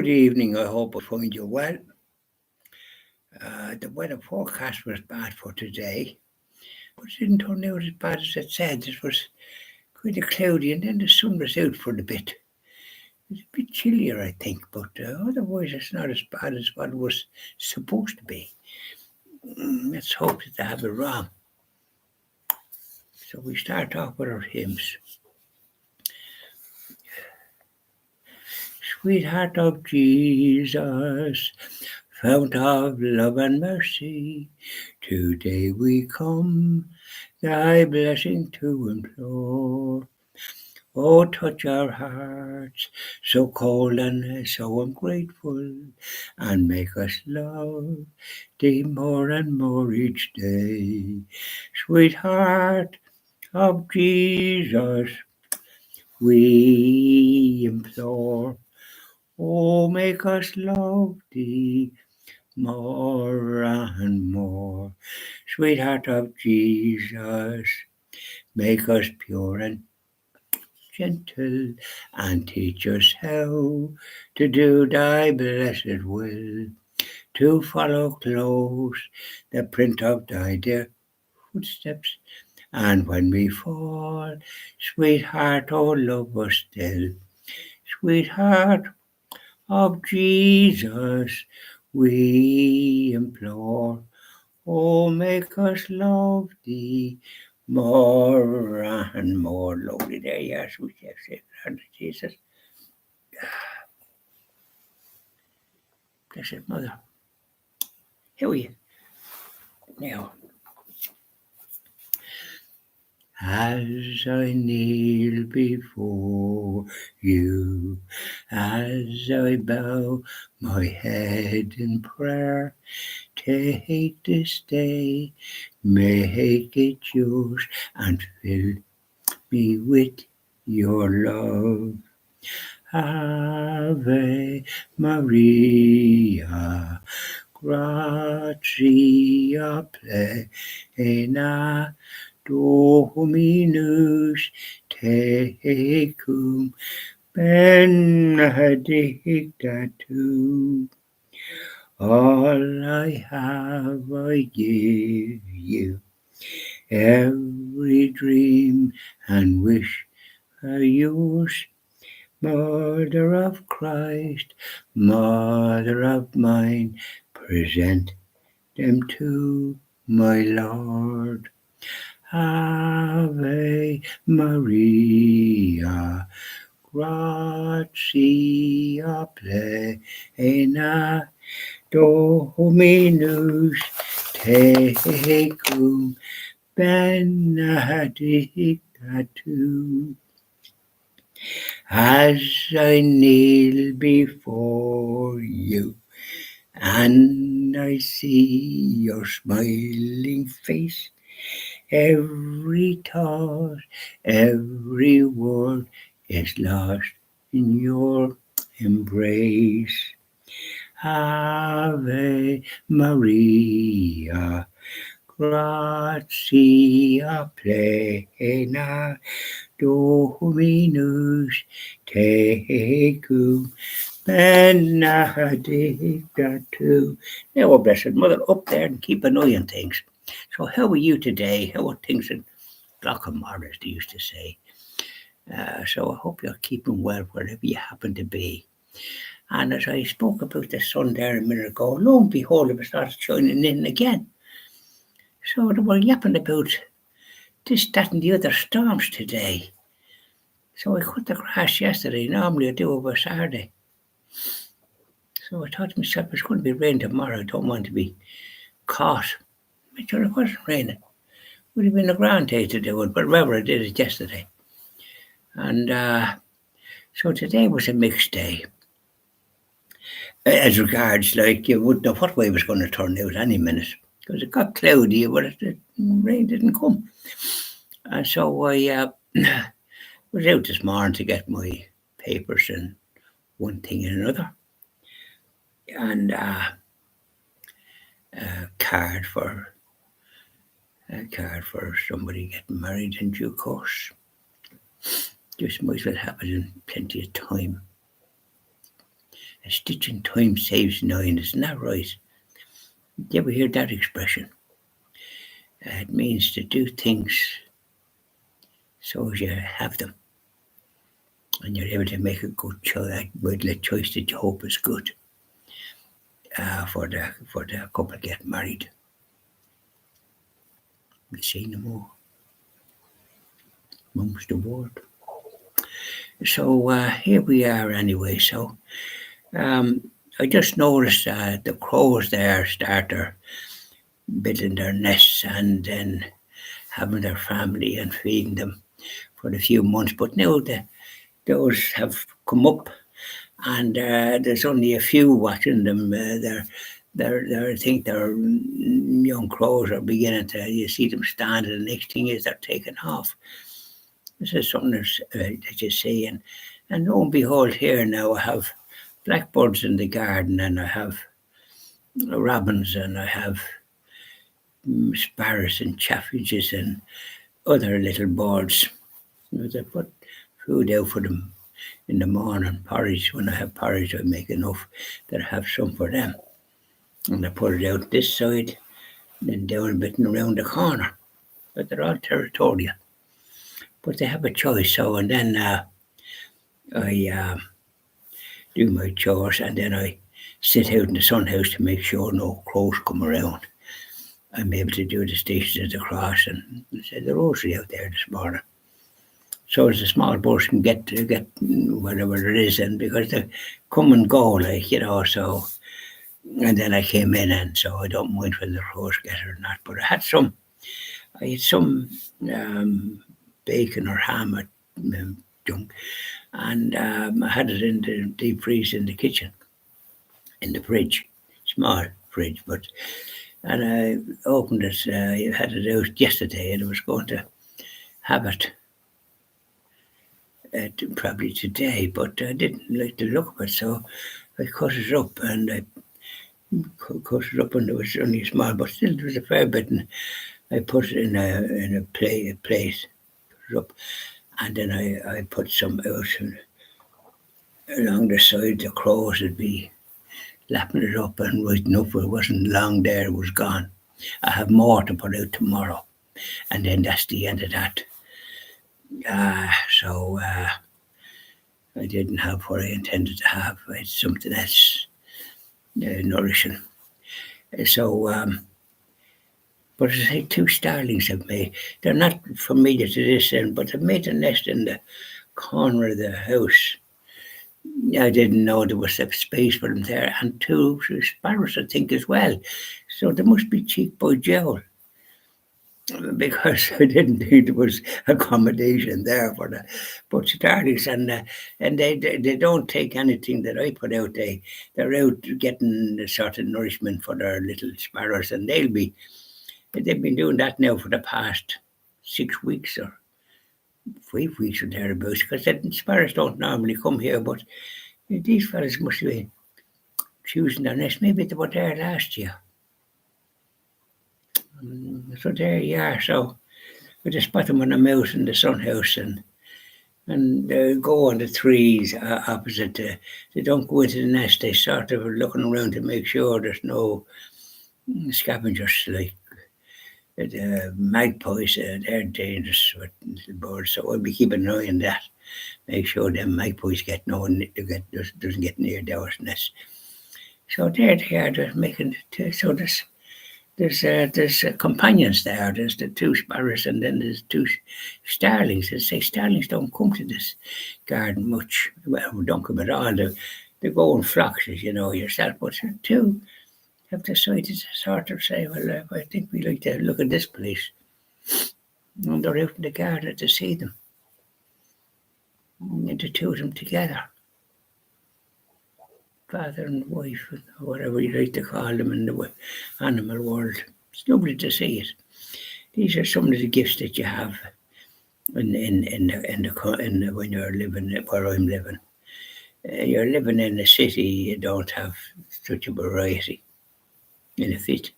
Good evening. I hope I find you well. The weather forecast was bad for today, but it didn't turn out as bad as it said. It was kind of cloudy, and then the sun was out for a bit. It was a bit chillier, I think, but otherwise it's not as bad as what it was supposed to be. Let's hope that they have it wrong. So we start off with our hymns. Sweetheart of Jesus, fount of love and mercy, today we come thy blessing to implore. Oh, touch our hearts, so cold and so ungrateful, and make us love thee more and more each day. Sweetheart of Jesus, we implore. Oh, make us love thee more and more. Sweetheart of Jesus, make us pure and gentle, and teach us how to do thy blessed will, to follow close the print of thy dear footsteps. And when we fall, sweetheart, oh, love us still. Sweetheart of Jesus, we implore. Oh, make us love thee more and more. Lovely there, yes, we have said, Lord Jesus. Blessed Mother. Here we now. As I kneel before you, as I bow my head in prayer, take this day, make it yours, and fill me with your love. Ave Maria, gratia plena, Dominus tecum, benedicta tu. All I have I give you, every dream and wish are yours. Mother of Christ, Mother of mine, present them to my Lord. Ave Maria, gratia plena, Dominus tecum, benedicta tu. As I kneel before you, and I see your smiling face, every thought, every word is lost in your embrace. Ave Maria, gratia plena, Dominus tecum, benedicta tu. Now, oh, Blessed Mother, up there and keep an eye on things. So, how are you today? How are things in Glockamore, as they used to say? So, I hope you're keeping well wherever you happen to be. And as I spoke about the sun there a minute ago, lo and behold, it was started shining in again. So, they were yapping about this, that, and the other storms today. So I cut the grass yesterday. Normally I do over Saturday. So I thought to myself, it's going to be rain tomorrow. I don't want to be caught. But sure, it wasn't raining. It would have been a grand day to do it, but remember, I did it yesterday. And so today was a mixed day. As regards, like, you wouldn't know what way it was going to turn out any minute. Because it got cloudy, but the rain didn't come. And so I was out this morning to get my papers and one thing and another. And a card for somebody getting married in due course. Just might as well happen in plenty of time. A stitch in time saves nine. Isn't that right? Did you ever hear that expression? It means to do things so as you have them, and you're able to make a good choice, a choice that you hope is good for the couple get married. We see no more. Mum's the word. So here we are anyway. So I just noticed the crows there start building their nests and then having their family and feeding them for a few months. But now those have come up, and there's only a few watching them. I think their young crows are beginning to. You see them stand, and the next thing is they're taking off. This is something that you see, and lo and behold, here now I have blackbirds in the garden, and I have robins, and I have sparrows and chaffinches and other little birds. I put food out for them in the morning, porridge. When I have porridge, I make enough that I have some for them. And I put it out this side, then down a bit and around the corner. But they're all territorial. But they have a choice. So, and then I do my chores, and then I sit out in the sun house to make sure no crows come around. I'm able to do the stations at the cross and say the rosary out there this morning. So as a small birds can get whatever it is, and because they come and go, so. And then I came in, and so I don't mind when the crows get it or not. But I had some bacon or ham or junk, and I had it in the deep freeze in the kitchen, in the fridge, small fridge, and I opened it, I had it out yesterday, and I was going to have it probably today, but I didn't like the look of it, so I cut it up, and I cut it up, and it was only small, but still there was a fair bit, and I put it in a plate, put it up, and then I put some out, and along the side the crows would be lapping it up, and right enough, it wasn't long there, it was gone. I have more to put out tomorrow, and then that's the end of that. So I didn't have what I intended to have. I had something else nourishing. So, but as I say, two starlings have made. They're not familiar to this end, but they've made a nest in the corner of the house. I didn't know there was a space for them there, and two sparrows, I think, as well. So there must be cheek by jowl, because I didn't think there was accommodation there for the but starlings, and they don't take anything that I put out. They're out getting the sort of nourishment for their little sparrows, and they've been doing that now for the past 6 weeks or 5 weeks or thereabouts, because the sparrows don't normally come here, but these fellas must be choosing their nest. Maybe they were there last year. So there you are. So I just spot them when I'm out in the sun house, and they go on the trees opposite. They don't go into the nest. They sort of are looking around to make sure there's no scavengers like the magpies. They're dangerous with little birds, so I'll be keeping an eye on that. Make sure them magpies doesn't get near their nest. So there they are. They're making it. So there's companions there. There's the two sparrows, and then there's two starlings. I say starlings don't come to this garden much. Well, don't come at all. They go in flocks, as you know yourself. But two have decided to sort of say, well, I think we like to look at this place. And they're out in the garden to see them. And the two of them together. Father and wife, or whatever you like to call them in the animal world. It's lovely to see it. These are some of the gifts that you have when you're living where I'm living. You're living in a city, you don't have such a variety in a fit.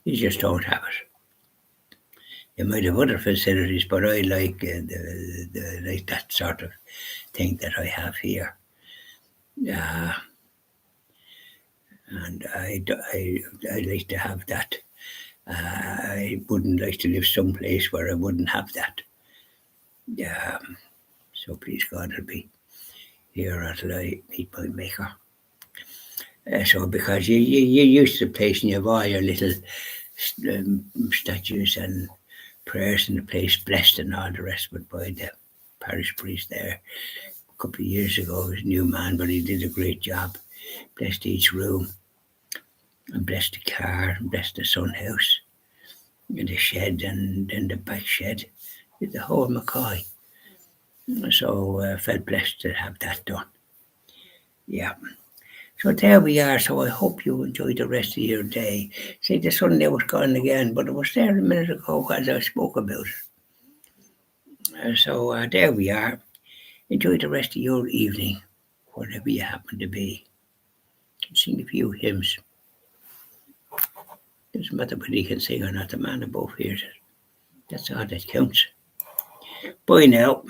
You just don't have it. You might have other facilities, but I like like that sort of thing that I have here. and I like to have that. I wouldn't like to live someplace where I wouldn't have that. So please God, I'll be here until I meet my maker. So because you used to the place and you have all your little statues and prayers in the place, blessed and all the rest of it by the parish priest there. A couple of years ago, he was a new man, but he did a great job. Blessed each room, and blessed the car, and blessed the sun house, and the shed, and then the back shed, did the whole McCoy. So I felt blessed to have that done. Yeah. So there we are. So I hope you enjoy the rest of your day. See, the sun there was gone again, but it was there a minute ago as I spoke about it. So there we are. Enjoy the rest of your evening, wherever you happen to be. Sing a few hymns. Doesn't matter whether you can sing or not, the man above hears it. That's all that counts. Bye now.